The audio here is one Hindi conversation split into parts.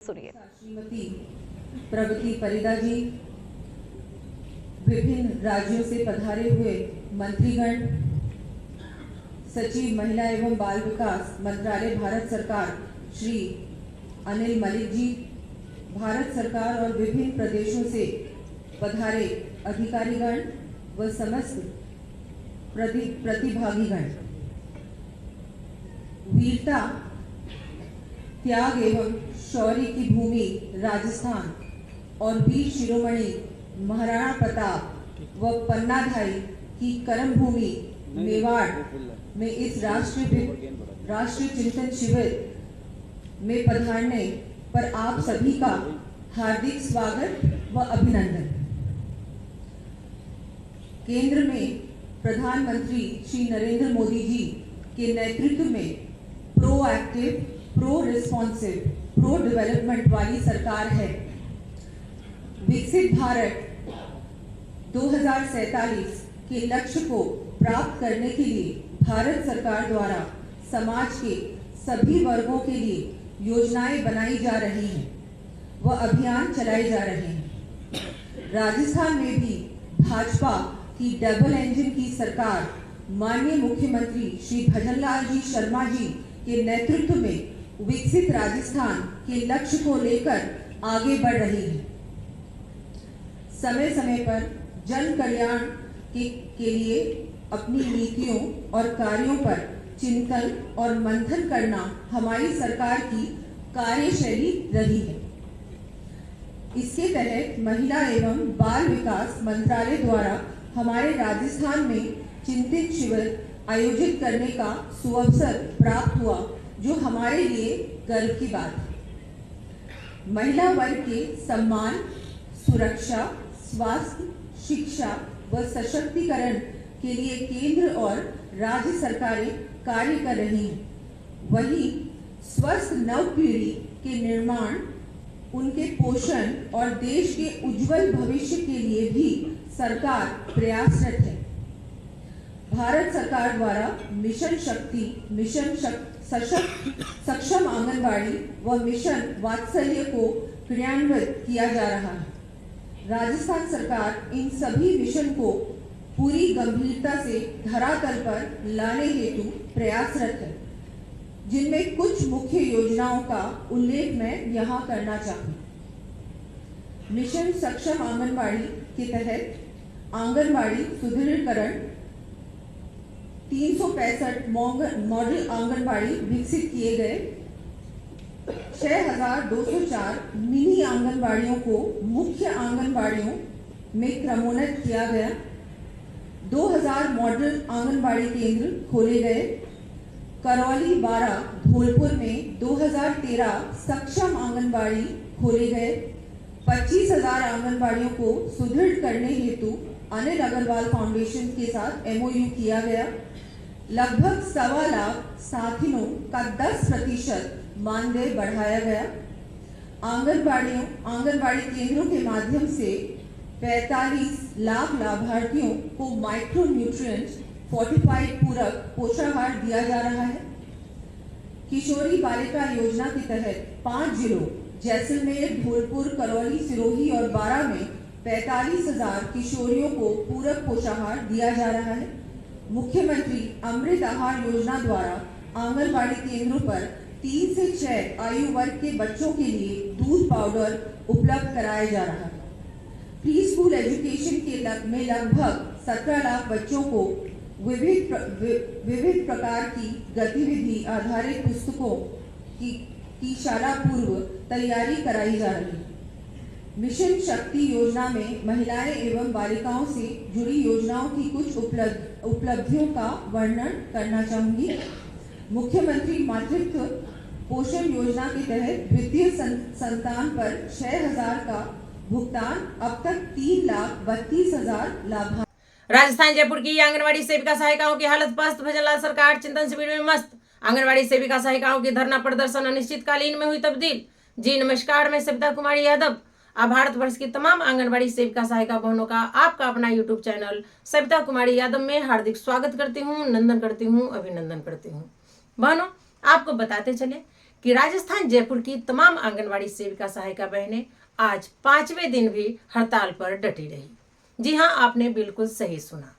सुनिए। श्रीमती प्रगति परिदा जी, विभिन्न राज्यों से पधारे हुए मंत्रीगण, सचिव महिला एवं बाल विकास मंत्रालय भारत सरकार श्री अनिल मलिक जी, भारत सरकार और विभिन्न प्रदेशों से पधारे अधिकारीगण व समस्त प्रतिभागीगण, वीरता, त्याग एवं शौर्य की भूमि राजस्थान और वीर शिरोमणि महाराणा प्रताप व पन्नाधाई की कर्म भूमि मेवाड़ में इस राष्ट्रीय चिंतन शिविर में पधारने पर आप सभी का हार्दिक स्वागत व अभिनंदन। केंद्र में प्रधानमंत्री श्री नरेंद्र मोदी जी के नेतृत्व में proactive, pro responsive, pro development वाली सरकार है। विकसित भारत 2047 के लक्ष्य को प्राप्त करने के लिए भारत सरकार द्वारा समाज के सभी वर्गों के लिए योजनाएं बनाई जा रही हैं व अभियान चलाए जा रहे हैं। राजस्थान में भी भाजपा की डबल इंजन की सरकार माननीय मुख्यमंत्री श्री भजनलाल जी शर्मा जी के नेतृत्व में विकसित राजस्थान के लक्ष्य को लेकर आगे बढ़ रही है। समय समय पर जन कल्याण के लिए अपनी नीतियों और कार्यों पर चिंतन और मंथन करना हमारी सरकार की कार्यशैली रही है। इसके तहत महिला एवं बाल विकास मंत्रालय द्वारा हमारे राजस्थान में चिंतित शिविर आयोजित करने का सुअवसर प्राप्त हुआ, जो हमारे लिए गर्व की बात है। महिला वर्ग के सम्मान, सुरक्षा, स्वास्थ्य, शिक्षा व सशक्तिकरण के लिए केंद्र और राज्य सरकारें कार्य कर रही हैं। वहीं स्वस्थ नव पीढ़ी के निर्माण, उनके पोषण और देश के उज्जवल भविष्य के लिए भी सरकार प्रयासरत है। भारत सरकार द्वारा मिशन शक्ति, मिशन सक्षम आंगनबाड़ी व मिशन वात्सल्य को क्रियान्वित किया जा रहा है। राजस्थान सरकार इन सभी मिशन को पूरी गंभीरता से धरातल पर लाने हेतु प्रयासरत है, जिनमें कुछ मुख्य योजनाओं का उल्लेख मैं यहाँ करना चाहूँ। मिशन सक्षम आंगनबाड़ी के तहत आंगनबाड़ी सुदृढ़ीकरण 365 मॉडल आंगनबाड़ी विकसित किए गए। 6204 मिनी आंगनबाड़ियों को मुख्य आंगनबाड़ियों में क्रमोन्नत किया गया। 2000 मॉडल आंगनबाड़ी केंद्र खोले गए। करौली, बारा, धौलपुर में 2013 सक्षम आंगनबाड़ी खोले गए। 25,000 आंगनबाड़ियों को सुदृढ़ करने हेतु अनिल अग्रवाल फाउंडेशन के साथ MOU किया गया। लगभग 1.25 लाख साथियों का 10% मानदेय बढ़ाया गया। आंगनबाड़ी केंद्रों के माध्यम से 45 लाख लाभार्थियों को माइक्रो न्यूट्रिएंट्स फोर्टिफाइड पूरक पोषाहार दिया जा रहा है। किशोरी बालिका योजना के तहत 5 जिलों जैसलमेर, धौलपुर, करौली, सिरोही और बारा में 45,000 किशोरियों को पूरक पोषाहार दिया जा रहा है। मुख्यमंत्री अमृत आहार योजना द्वारा आंगनबाड़ी केंद्रों पर 3 से 6 आयु वर्ग के बच्चों के लिए दूध पाउडर उपलब्ध कराया जा रहा है। प्री स्कूल एजुकेशन में लगभग 17 लाख बच्चों को विविध प्रकार की गतिविधि आधारित पुस्तकों की शाला पूर्व तैयारी कराई जा रही है। मिशन शक्ति योजना में महिलाएं एवं बालिकाओं से जुड़ी योजनाओं की कुछ उपलब्धियों का वर्णन करना चाहूंगी। मुख्यमंत्री मातृत्व पोषण योजना के तहत द्वितीय संतान पर 6,000 का भुगतान, अब तक 3,32,000 लाभार्थी। राजस्थान जयपुर की आंगनबाड़ी सेविका सहायिकाओं की हालत पस्त, भजनलाल सरकार चिंतन शिविर में मस्त। आंगनबाड़ी सेविका सहायिकाओं की धरना प्रदर्शन अनिश्चितकालीन में हुई तब्दील। जी नमस्कार, मैं सविता कुमारी यादव। भारत वर्ष की तमाम आंगनबाड़ी सेविका सहायिका बहनों का आपका अपना यूट्यूब चैनल सविता कुमारी यादव में हार्दिक स्वागत करती हूँ, नंदन करती हूँ, अभिनंदन करती हूँ। बहनों, आपको बताते चले कि राजस्थान जयपुर की तमाम आंगनवाड़ी सेविका सहायिका बहनें आज 5वें दिन भी हड़ताल पर डटी रही। जी हां, आपने बिल्कुल सही सुना।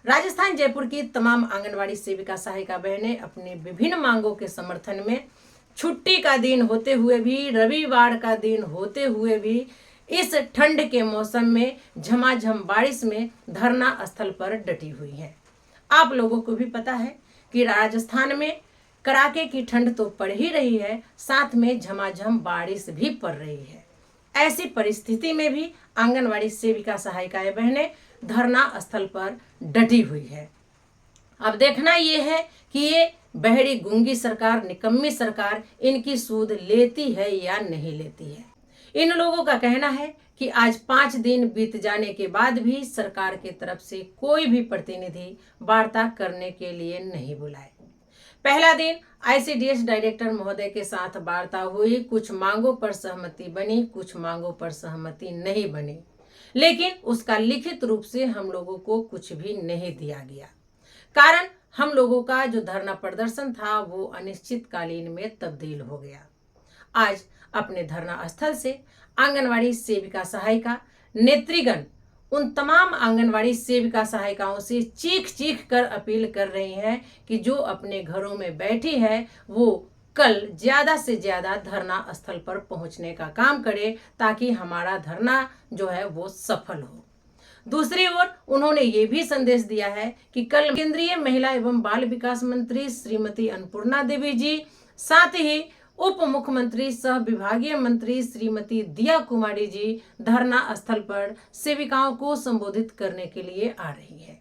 राजस्थान जयपुर की तमाम आंगनवाड़ी सेविका सहायिका बहनें अपनी विभिन्न मांगों के समर्थन में छुट्टी का दिन होते हुए भी, रविवार का दिन होते हुए भी, इस ठंड के मौसम में झमाझम बारिश में धरना स्थल पर डटी हुई है। आप लोगों को भी पता है कि राजस्थान में कड़ाके की ठंड तो पड़ ही रही है, साथ में झमाझम बारिश भी पड़ रही है। ऐसी परिस्थिति में भी आंगनवाड़ी सेविका सहायिकाएं बहनें धरना स्थल पर डटी हुई है। अब देखना ये है कि ये बहरी गूंगी सरकार, निकम्मी सरकार इनकी सूद लेती है या नहीं लेती है। इन लोगों का कहना है कि आज 5 दिन बीत जाने के बाद भी सरकार की तरफ से कोई भी प्रतिनिधि वार्ता करने के लिए नहीं बुलाए। पहला दिन ICDS डायरेक्टर महोदय के साथ वार्ता हुई, कुछ मांगों पर सहमति बनी, कुछ मांगों पर सहमति नहीं बनी, लेकिन उसका लिखित रूप से हम लोगों को कुछ भी नहीं दिया गया। कारण हम लोगों का जो धरना प्रदर्शन था वो अनिश्चितकालीन में तब्दील हो गया। आज अपने धरना स्थल से आंगनवाड़ी सेविका सहायिका नेत्रीगण उन तमाम आंगनवाड़ी सेविका सहायिकाओं से चीख चीख कर अपील कर रही हैं कि जो अपने घरों में बैठी है वो कल ज्यादा से ज्यादा धरना स्थल पर पहुंचने का काम करे, ताकि हमारा धरना जो है वो सफल हो। दूसरी ओर उन्होंने ये भी संदेश दिया है कि कल केंद्रीय महिला एवं बाल विकास मंत्री श्रीमती अन्नपूर्णा देवी जी, साथ ही उप मुख्यमंत्री सह विभागीय मंत्री श्रीमती दिया कुमारी जी धरना स्थल पर सेविकाओं को संबोधित करने के लिए आ रही है।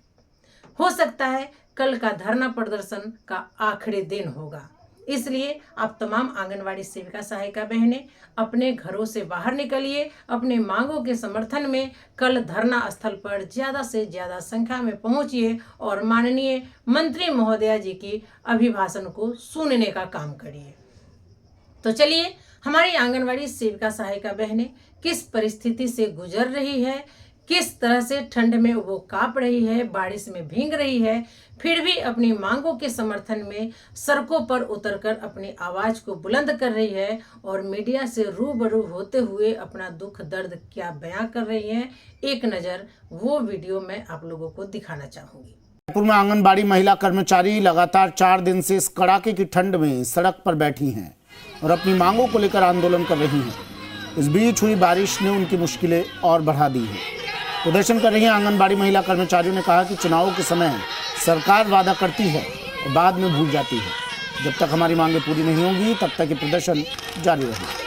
हो सकता है कल का धरना प्रदर्शन का आखिरी दिन होगा, इसलिए आप तमाम आंगनवाड़ी सेविका सहायिका बहनें अपने घरों से बाहर निकलिए, अपने मांगों के समर्थन में कल धरना स्थल पर ज्यादा से ज्यादा संख्या में पहुंचिए और माननीय मंत्री महोदया जी की अभिभाषण को सुनने का काम करिए। तो चलिए, हमारी आंगनवाड़ी सेविका सहायिका बहनें किस परिस्थिति से गुजर रही है, किस तरह से ठंड में वो कांप रही है, बारिश में भीग रही है, फिर भी अपनी मांगों के समर्थन में सड़कों पर उतरकर अपनी आवाज को बुलंद कर रही है और मीडिया से रूबरू होते हुए अपना दुख दर्द क्या बयां कर रही है, एक नज़र वो वीडियो मैं आप लोगों को दिखाना चाहूँगी। जयपुर में आंगनबाड़ी महिला कर्मचारी लगातार 4 दिन से इस कड़ाके की ठंड में सड़क पर बैठी हैं और अपनी मांगों को लेकर आंदोलन कर रही हैं। इस बीच हुई बारिश ने उनकी मुश्किलें और बढ़ा दी हैं। प्रदर्शन कर रही आंगनबाड़ी महिला कर्मचारियों ने कहा कि चुनावों के समय सरकार वादा करती है और बाद में भूल जाती है। जब तक हमारी मांगें पूरी नहीं होंगी तब तक ये प्रदर्शन जारी रहेगा।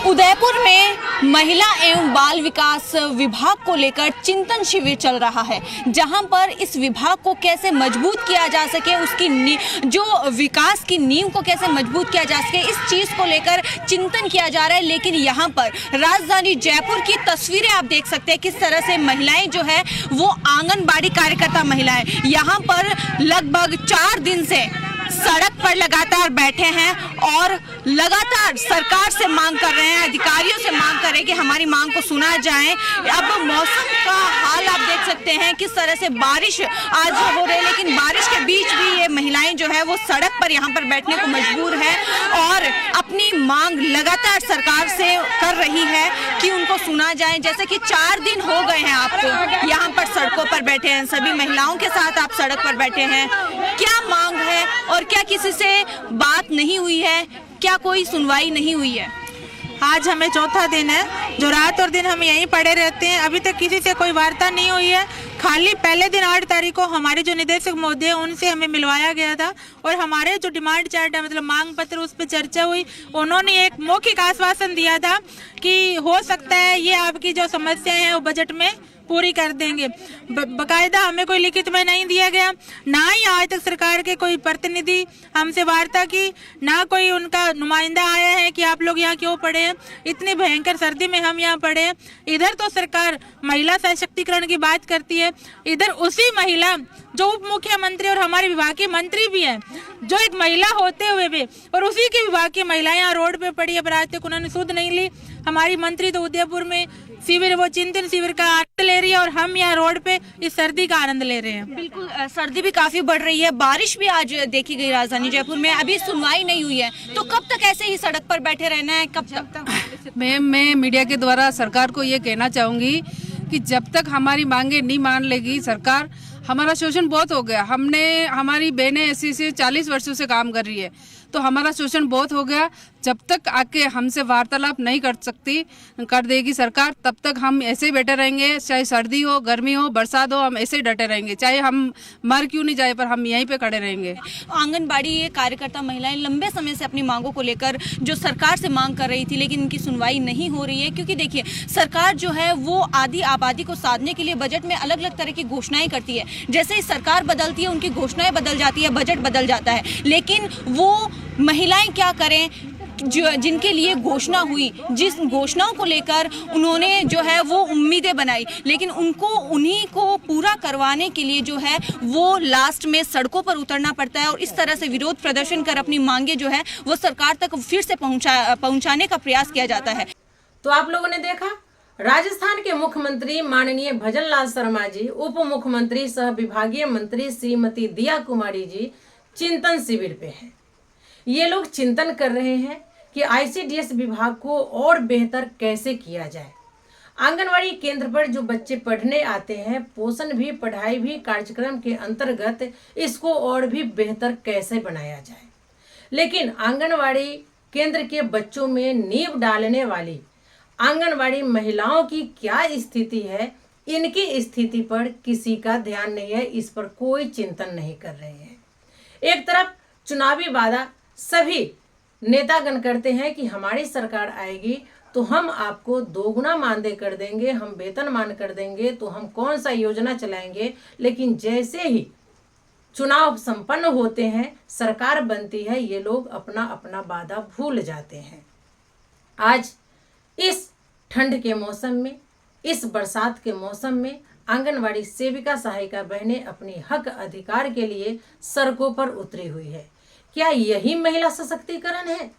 उदयपुर में महिला एवं बाल विकास विभाग को लेकर चिंतन शिविर चल रहा है, जहां पर इस विभाग को कैसे मजबूत किया जा सके, उसकी जो विकास की नींव को कैसे मजबूत किया जा सके, इस चीज को लेकर चिंतन किया जा रहा है। लेकिन यहां पर राजधानी जयपुर की तस्वीरें आप देख सकते हैं, किस तरह से महिलाएं जो है वो आंगनबाड़ी कार्यकर्ता महिलाएं यहां पर लगभग 4 दिन से सड़क पर लगातार बैठे हैं और लगातार सरकार से मांग कर रहे हैं, अधिकारियों से मांग कर रहे हैं कि हमारी मांग को सुना जाए। अब मौसम का हाल आप देख सकते हैं, किस तरह से बारिश आज हो रही है, लेकिन बारिश के बीच भी ये महिलाएं जो है वो सड़क पर यहाँ पर बैठने को मजबूर है और अपनी मांग लगातार सरकार से कर रही है कि उनको सुना जाए। जैसे कि 4 दिन हो गए हैं आपको यहाँ पर सड़कों पर बैठे हैं, सभी महिलाओं के साथ आप सड़क पर बैठे हैं। क्या मांग है और क्या किसी से बात नहीं हुई है, क्या कोई सुनवाई नहीं हुई है? आज हमें चौथा दिन है, जो रात और दिन हम यहीं पड़े रहते हैं। अभी तक किसी से कोई वार्ता नहीं हुई है। खाली पहले दिन 8 तारीख को हमारे जो निदेशक महोदय उनसे हमें मिलवाया गया था और हमारे जो डिमांड चार्ट है, मतलब मांग पत्र, उस पर चर्चा हुई। उन्होंने एक मौखिक आश्वासन दिया था कि हो सकता है ये आपकी जो समस्याएं हैं वो बजट में पूरी कर देंगे। बकायदा हमें कोई लिखित में नहीं दिया गया, ना ही आज तक सरकार के कोई प्रतिनिधि हमसे वार्ता की, ना कोई उनका नुमाइंदा आया है कि आप लोग यहाँ क्यों पड़े हैं, इतनी भयंकर सर्दी में हम यहाँ पड़े हैं। इधर तो सरकार महिला सशक्तिकरण की बात करती है, इधर उसी महिला जो उप मुख्यमंत्री और हमारे विभाग के मंत्री भी हैं, जो एक महिला होते हुए भी और उसी के विभाग की महिलाएं यहाँ रोड पे पड़ी। अब आज तक उन्होंने सुध नहीं ली। हमारी मंत्री तो उदयपुर में शिविर, वो चिंतन शिविर का आनंद ले रही है और हम यहाँ रोड पे इस सर्दी का आनंद ले रहे हैं। बिल्कुल, सर्दी भी काफी बढ़ रही है, बारिश भी आज देखी गई राजधानी जयपुर में, अभी सुनवाई नहीं हुई है, तो कब तक ऐसे ही सड़क पर बैठे रहना है, कब तक? मैं मीडिया के द्वारा सरकार को ये कहना चाहूंगी कि जब तक हमारी मांगे नहीं मान लेगी सरकार, हमारा शोषण बहुत हो गया। हमारी बहनें ऐसी से 40 वर्षों से काम कर रही है, तो हमारा शोषण बहुत हो गया। जब तक आके हमसे वार्तालाप नहीं कर देगी सरकार, तब तक हम ऐसे ही बैठे रहेंगे। चाहे सर्दी हो, गर्मी हो, बरसात हो, हम ऐसे ही डटे रहेंगे। चाहे हम मर क्यों नहीं जाए, पर हम यहीं पे खड़े रहेंगे। आंगनबाड़ी कार्यकर्ता महिलाएं लंबे समय से अपनी मांगों को लेकर जो सरकार से मांग कर रही थी, लेकिन इनकी सुनवाई नहीं हो रही है, क्योंकि देखिए सरकार जो है वो आधी आबादी को साधने के लिए बजट में अलग अलग तरह की घोषणाएं करती है। जैसे ही सरकार बदलती है, उनकी घोषणाएं बदल जाती है, बजट बदल जाता है, लेकिन वो महिलाएं क्या करें जिनके लिए घोषणा हुई, जिस घोषणाओं को लेकर उन्होंने जो है वो उम्मीदें बनाई, लेकिन उन्हीं को पूरा करवाने के लिए जो है वो लास्ट में सड़कों पर उतरना पड़ता है और इस तरह से विरोध प्रदर्शन कर अपनी मांगे जो है वो सरकार तक फिर से पहुंचाने का प्रयास किया जाता है। तो आप लोगों ने देखा, राजस्थान के मुख्यमंत्री माननीय भजन लाल शर्मा जी, उप मुख्यमंत्री सह विभागीय मंत्री श्रीमती दिया कुमारी जी चिंतन शिविर पे हैं। ये लोग चिंतन कर रहे हैं कि ICDS विभाग को और बेहतर कैसे किया जाए। आंगनवाड़ी केंद्र पर जो बच्चे पढ़ने आते हैं, पोषण भी पढ़ाई भी कार्यक्रम के अंतर्गत इसको और भी बेहतर कैसे बनाया जाए। लेकिन आंगनवाड़ी केंद्र के बच्चों में नींव डालने वाली आंगनवाड़ी महिलाओं की क्या स्थिति है, इनकी स्थिति पर किसी का ध्यान नहीं है, इस पर कोई चिंतन नहीं कर रहे हैं। एक तरफ चुनावी वादा सभी नेतागण करते हैं कि हमारी सरकार आएगी तो हम आपको दोगुना मानदेय कर देंगे, हम वेतनमान कर देंगे, तो हम कौन सा योजना चलाएंगे। लेकिन जैसे ही चुनाव संपन्न होते हैं, सरकार बनती है, ये लोग अपना अपना वादा भूल जाते हैं। आज इस ठंड के मौसम में, इस बरसात के मौसम में आंगनवाड़ी सेविका सहायिका बहनें अपने हक अधिकार के लिए सड़कों पर उतरी हुई है। क्या यही महिला सशक्तिकरण है?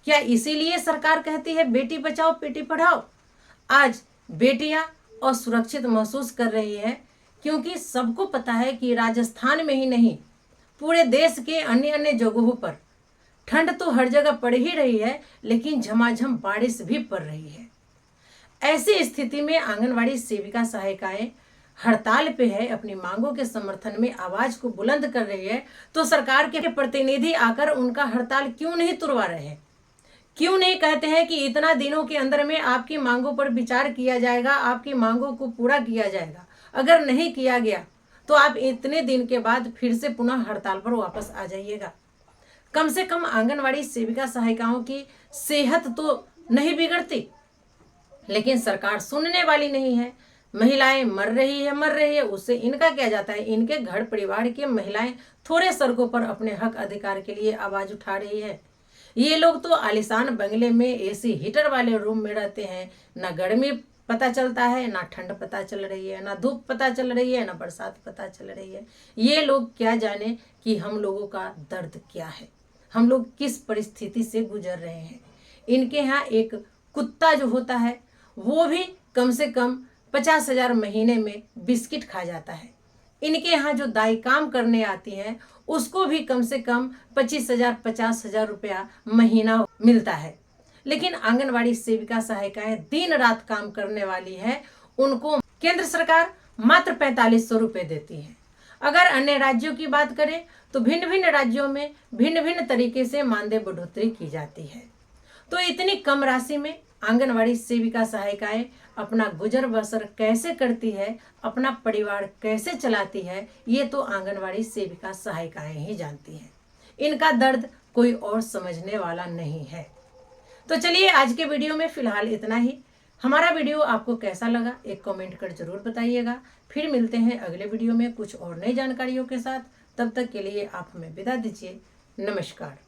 क्या इसीलिए सरकार कहती है बेटी बचाओ बेटी पढ़ाओ? आज बेटियां असुरक्षित महसूस कर रही हैं, क्योंकि सबको पता है कि राजस्थान में ही नहीं, पूरे देश के अन्य अन्य जगहों पर ठंड तो हर जगह पड़ ही रही है, लेकिन झमाझम बारिश भी पड़ रही है। ऐसी स्थिति में आंगनवाड़ी सेविका सहायिकाएं हड़ताल पे है, अपनी मांगों के समर्थन में आवाज को बुलंद कर रही है, तो सरकार के प्रतिनिधि आकर उनका हड़ताल क्यों नहीं तुड़वा रहे हैं? क्यों नहीं कहते हैं कि इतना दिनों के अंदर में आपकी मांगों पर विचार किया जाएगा, आपकी मांगों को पूरा किया जाएगा। अगर नहीं किया गया तो आप इतने दिन के बाद फिर से पुनः हड़ताल पर वापस आ जाइएगा। कम से कम आंगनवाड़ी सेविका सहायिकाओं की सेहत तो नहीं बिगड़ती, लेकिन सरकार सुनने वाली नहीं है। महिलाएं मर रही है, उससे इनका क्या जाता है? इनके घर परिवार की महिलाएं थोड़े सड़कों पर अपने हक अधिकार के लिए आवाज उठा रही है। ये लोग तो आलीशान बंगले में एसी हीटर वाले रूम में रहते हैं, ना गर्मी पता चलता है, ना ठंड पता चल रही है, ना धूप पता चल रही है, ना बरसात पता चल रही है। ये लोग क्या जाने कि हम लोगों का दर्द क्या है, हम लोग किस परिस्थिति से गुजर रहे हैं। इनके यहाँ एक कुत्ता जो होता है वो भी कम से कम 50,000 महीने में बिस्किट खा जाता है। इनके यहाँ जो दाई काम करने आती हैं उसको भी कम से कम 25,000 50,000 रुपया महीना मिलता है। लेकिन आंगनवाड़ी सेविका सहायिकाएं दिन रात काम करने वाली है, उनको केंद्र सरकार मात्र 4500 रुपये देती है। अगर अन्य राज्यों की बात करें तो भिन्न भिन्न राज्यों में भिन्न भिन्न तरीके से मानदेय बढ़ोतरी की जाती है। तो इतनी कम राशि में आंगनवाड़ी सेविका सहायिकाएं अपना गुजर बसर कैसे करती है, अपना परिवार कैसे चलाती है, ये तो आंगनवाड़ी सेविका सहायिकाएं ही जानती हैं। इनका दर्द कोई और समझने वाला नहीं है। तो चलिए आज के वीडियो में फिलहाल इतना ही। हमारा वीडियो आपको कैसा लगा एक कमेंट कर जरूर बताइएगा। फिर मिलते हैं अगले वीडियो में कुछ और नई जानकारियों के साथ। तब तक के लिए आप हमें विदा दीजिए। नमस्कार।